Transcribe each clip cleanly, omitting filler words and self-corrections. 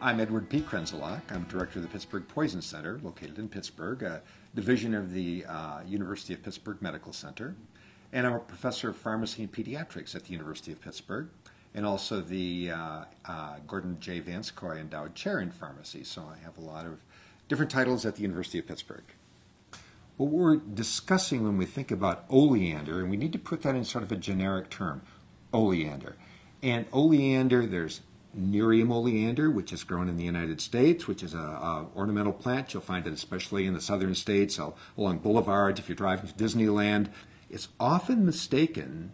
I'm Edward P. Krenzelak. I'm director of the Pittsburgh Poison Center, located in Pittsburgh, a division of the University of Pittsburgh Medical Center. And I'm a professor of pharmacy and pediatrics at the University of Pittsburgh, and also the Gordon J. Vanscoy Endowed Chair in Pharmacy. So I have a lot of different titles at the University of Pittsburgh. What we're discussing when we think about oleander, and we need to put that in sort of a generic term, oleander. And oleander, there's Nerium oleander, which is grown in the United States, which is a ornamental plant. You'll find it especially in the southern states, along boulevards, if you're driving to Disneyland. It's often mistaken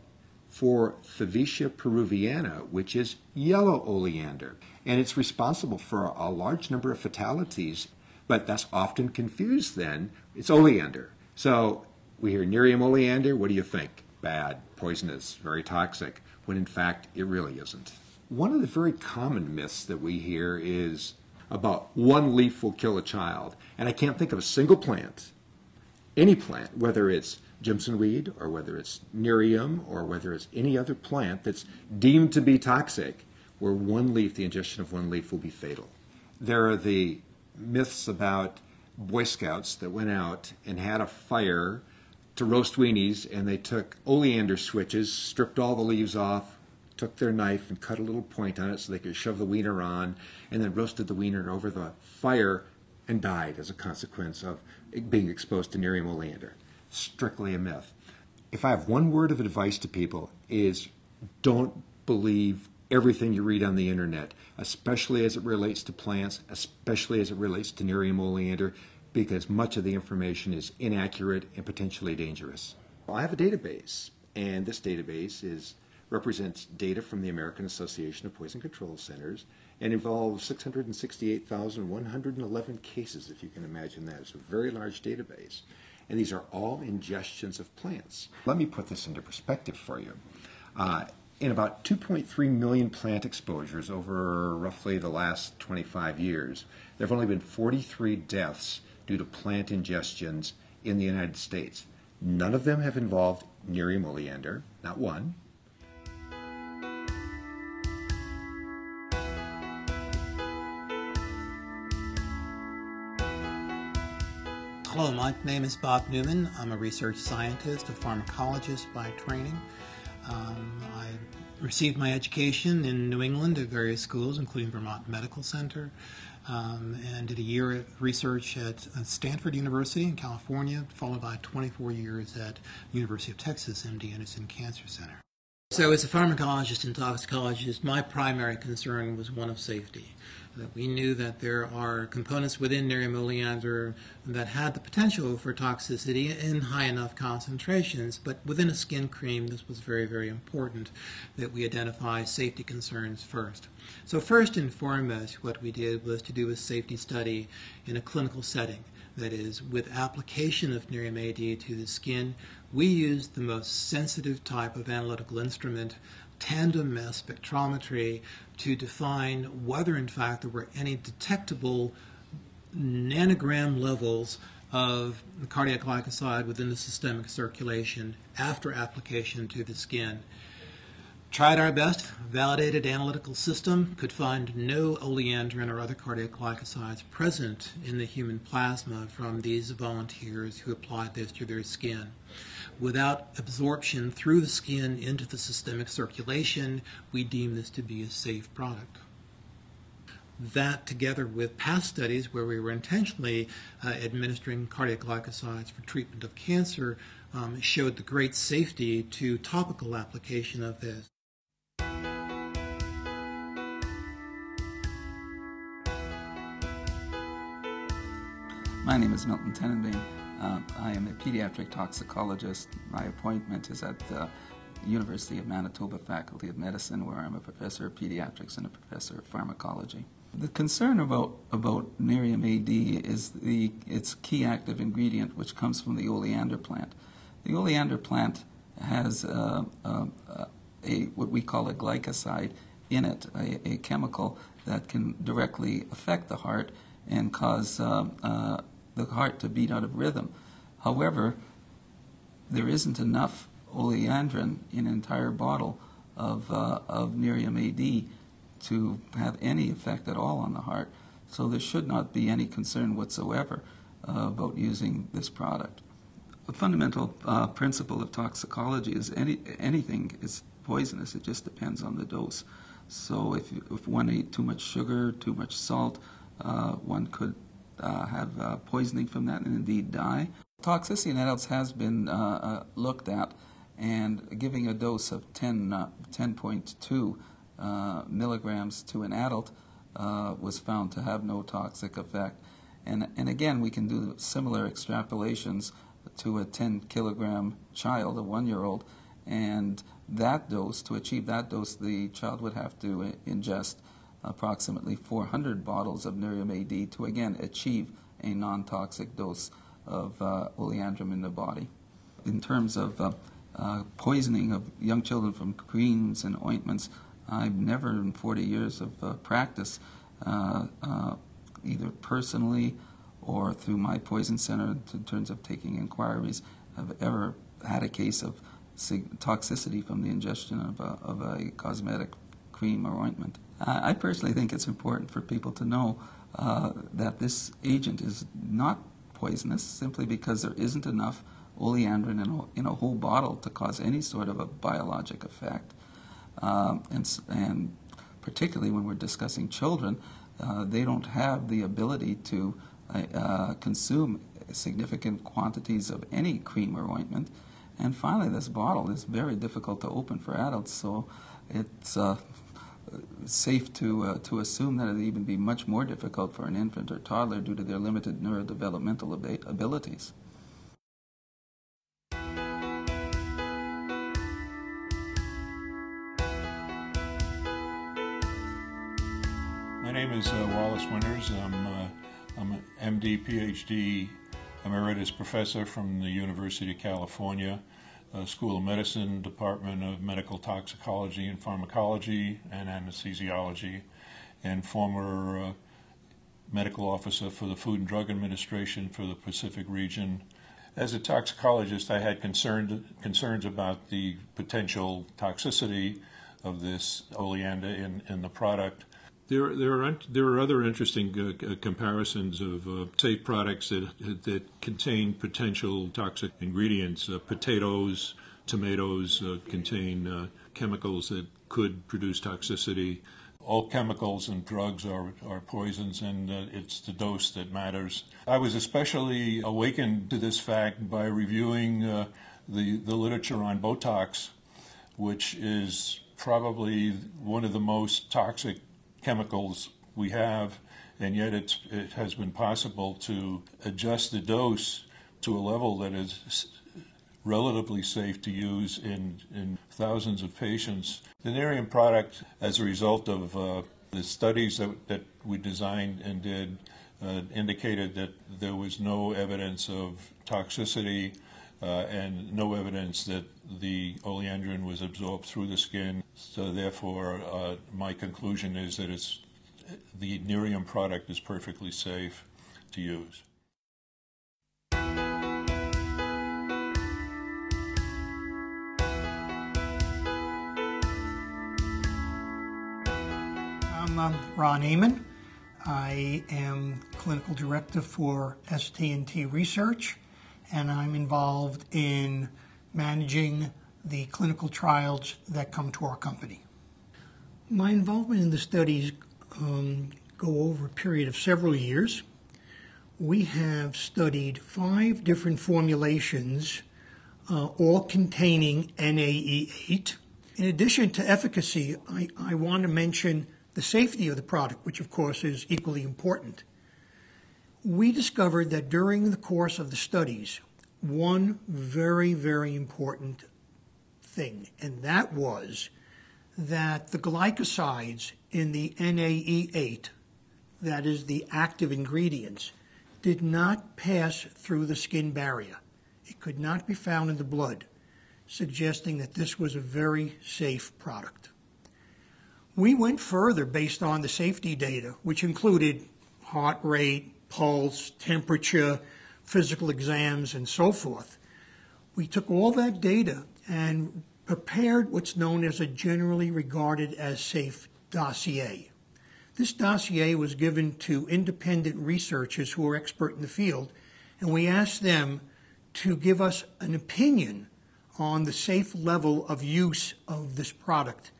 for Favicia peruviana, which is yellow oleander. And it's responsible for a large number of fatalities, but that's often confused then. It's oleander. So we hear Nerium oleander, what do you think? Bad, poisonous, very toxic, when in fact it really isn't. One of the very common myths that we hear is about one leaf will kill a child. And I can't think of a single plant, any plant, whether it's Jimson weed or whether it's Nerium or whether it's any other plant that's deemed to be toxic, where one leaf, the ingestion of one leaf will be fatal. There are the myths about Boy Scouts that went out and had a fire to roast weenies, and they took oleander switches, stripped all the leaves off, took their knife and cut a little point on it so they could shove the wiener on, and then roasted the wiener over the fire and died as a consequence of being exposed to Nerium oleander. Strictly a myth. If I have one word of advice to people is don't believe everything you read on the internet, especially as it relates to plants, especially as it relates to Nerium oleander, because much of the information is inaccurate and potentially dangerous. I have a database, and this database represents data from the American Association of Poison Control Centers and involves 668,111 cases, if you can imagine that. It's a very large database. And these are all ingestions of plants. Let me put this into perspective for you. In about 2.3 million plant exposures over roughly the last 25 years, there have only been 43 deaths due to plant ingestions in the United States. None of them have involved Nerium oleander, not one. Hello, my name is Bob Newman. I'm a research scientist, a pharmacologist by training. I received my education in New England at various schools, including Vermont Medical Center, and did a year of research at Stanford University in California, followed by 24 years at University of Texas MD Anderson Cancer Center. So as a pharmacologist and toxicologist, my primary concern was one of safety. That we knew that there are components within Nerium oleander that had the potential for toxicity in high enough concentrations, but within a skin cream, this was very, very important that we identify safety concerns first. So first and foremost, what we did was to do a safety study in a clinical setting. That is, with application of Nerium AD to the skin, we used the most sensitive type of analytical instrument, tandem mass spectrometry, to define whether in fact there were any detectable nanogram levels of cardiac glycoside within the systemic circulation after application to the skin. Tried our best, validated analytical system, could find no oleandrin or other cardiac glycosides present in the human plasma from these volunteers who applied this to their skin. Without absorption through the skin into the systemic circulation, we deem this to be a safe product. That, together with past studies where we were intentionally administering cardiac glycosides for treatment of cancer, showed the great safety to topical application of this. My name is Milton Tenenbaum. I am a pediatric toxicologist. My appointment is at the University of Manitoba Faculty of Medicine, where I'm a professor of pediatrics and a professor of pharmacology. The concern about Nerium AD is its key active ingredient, which comes from the oleander plant. The oleander plant has what we call a glycoside in it, a chemical that can directly affect the heart and cause the heart to beat out of rhythm. However, there isn't enough oleandrin in an entire bottle of Nerium AD to have any effect at all on the heart. So there should not be any concern whatsoever about using this product. The fundamental principle of toxicology is anything is poisonous. It just depends on the dose. So if one ate too much sugar, too much salt, one could have poisoning from that and indeed die. Toxicity in adults has been looked at, and giving a dose of 10.2 milligrams to an adult was found to have no toxic effect. And again, we can do similar extrapolations to a 10-kilogram child, a 1-year-old, and that dose, to achieve that dose, the child would have to ingest approximately 400 bottles of Nerium AD to again achieve a non-toxic dose of oleandrin in the body. In terms of poisoning of young children from creams and ointments, I've never in 40 years of practice, either personally or through my poison center in terms of taking inquiries, have ever had a case of toxicity from the ingestion of a cosmetic cream or ointment. I personally think it's important for people to know that this agent is not poisonous simply because there isn't enough oleandrin in a whole bottle to cause any sort of a biologic effect. And particularly when we're discussing children, they don't have the ability to consume significant quantities of any cream or ointment. And finally, this bottle is very difficult to open for adults, so it's safe to assume that it would even be much more difficult for an infant or toddler due to their limited neurodevelopmental abilities. My name is Wallace Winters. I'm an MD, Ph.D. Emeritus Professor from the University of California, School of Medicine, Department of Medical Toxicology and Pharmacology and Anesthesiology, and former medical officer for the Food and Drug Administration for the Pacific region. As a toxicologist, I had concerns about the potential toxicity of this oleander in the product. There are other interesting comparisons of safe products that contain potential toxic ingredients. Potatoes, tomatoes contain chemicals that could produce toxicity. All chemicals and drugs are poisons, and it's the dose that matters. I was especially awakened to this fact by reviewing the literature on Botox, which is probably one of the most toxic chemicals we have, and yet it has been possible to adjust the dose to a level that is relatively safe to use in thousands of patients. The Nerium product, as a result of the studies that we designed and did, indicated that there was no evidence of toxicity and no evidence that the oleandrin was absorbed through the skin. So therefore, my conclusion is that the Nerium product is perfectly safe to use. I'm Ron Amon. I am Clinical Director for ST&T Research, and I'm involved in managing the clinical trials that come to our company. My involvement in the studies go over a period of several years. We have studied 5 different formulations, all containing NAE8. In addition to efficacy, I want to mention the safety of the product, which of course is equally important. We discovered that during the course of the studies, one very, very important thing, and that was that the glycosides in the NAE8, that is the active ingredients, did not pass through the skin barrier. It could not be found in the blood, suggesting that this was a very safe product. We went further based on the safety data, which included heart rate, pulse, temperature, physical exams, and so forth. We took all that data and prepared what's known as a generally regarded as safe dossier. This dossier was given to independent researchers who are expert in the field, and we asked them to give us an opinion on the safe level of use of this product.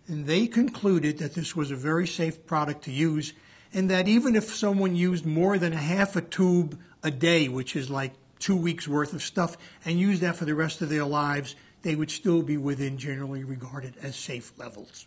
And they concluded that this was a very safe product to use, and that even if someone used more than a half a tube a day, which is like 2 weeks worth of stuff, and used that for the rest of their lives, they would still be within generally regarded as safe levels.